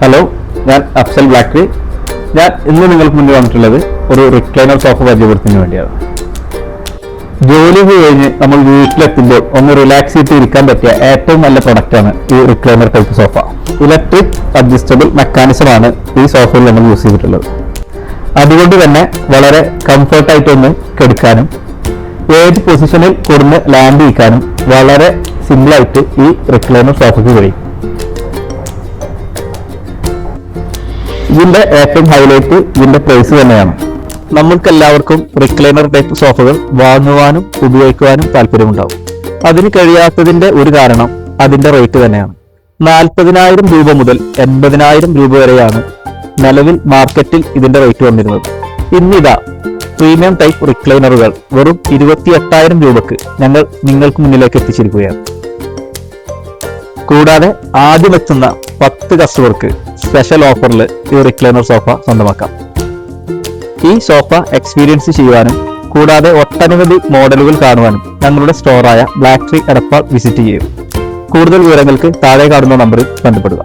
Hello, ഞാൻ അഫ്സൽ ബ്ലാക്ക്രി. ഞാൻ ഇന്ന് നിങ്ങൾക്ക് മുന്നിൽ വന്നിട്ടുള്ളത് ഒരു റിക്ലൈനർ സോഫ പരിചയപ്പെടുത്തുന്നതിന് വേണ്ടിയാണ്. ജോലി കഴിഞ്ഞ് നമ്മൾ വീട്ടിലെത്തുമ്പോൾ ഒന്ന് റിലാക്സ് ചെയ്ത് ഇരിക്കാൻ പറ്റിയ ഏറ്റവും നല്ല പ്രൊഡക്റ്റാണ് ഈ recliner type sofa. Electric adjustable മെക്കാനിസമാണ് ഈ സോഫയിൽ നമ്മൾ യൂസ് ചെയ്തിട്ടുള്ളത്. അതുകൊണ്ട് തന്നെ വളരെ കംഫർട്ടായിട്ടൊന്ന് കെടുക്കാനും ഏത് പൊസിഷനിൽ കൊടുന്ന് ലാൻഡ് ചെയ്യിക്കാനും വളരെ സിമ്പിളായിട്ട് ഈ റിക്ലൈനർ സോഫയ്ക്ക് കഴിയും. ഇതിന്റെ ഏറ്റവും ഹൈലൈറ്റ് ഇതിന്റെ പ്രൈസ് തന്നെയാണ്. നമ്മൾക്കെല്ലാവർക്കും റിക്ലൈനർ ടൈപ്പ് സോഫകൾ വാങ്ങുവാനും ഉപയോഗിക്കുവാനും താല്പര്യമുണ്ടാവും. അതിന് കഴിയാത്തതിന്റെ ഒരു കാരണം അതിന്റെ റേറ്റ് തന്നെയാണ്. 40,000 രൂപ മുതൽ 80,000 രൂപ വരെയാണ് നിലവിൽ മാർക്കറ്റിൽ ഇതിന്റെ റേറ്റ് വന്നിരുന്നത്. ഇന്നിതാ പ്രീമിയം ടൈപ്പ് റിക്ലൈനറുകൾ വെറും 28,000 രൂപക്ക് ഞങ്ങൾ നിങ്ങൾക്ക് മുന്നിലേക്ക് എത്തിച്ചിരിക്കുകയാണ്. കൂടാതെ ആദ്യം എത്തുന്ന 10 കസ്റ്റമർക്ക് സ്പെഷ്യൽ ഓഫറിൽ ഈ റിക്ലൈനർ സോഫ സ്വന്തമാക്കാം. ഈ സോഫ എക്സ്പീരിയൻസ് ചെയ്യുവാനും കൂടാതെ ഒട്ടനവധി മോഡലുകൾ കാണുവാനും ഞങ്ങളുടെ സ്റ്റോറായ ബ്ലാക്ക്രി എടപ്പാൾ വിസിറ്റ് ചെയ്യും. കൂടുതൽ വിവരങ്ങൾക്ക് താഴെ കാണുന്ന നമ്പറിൽ ബന്ധപ്പെടുക.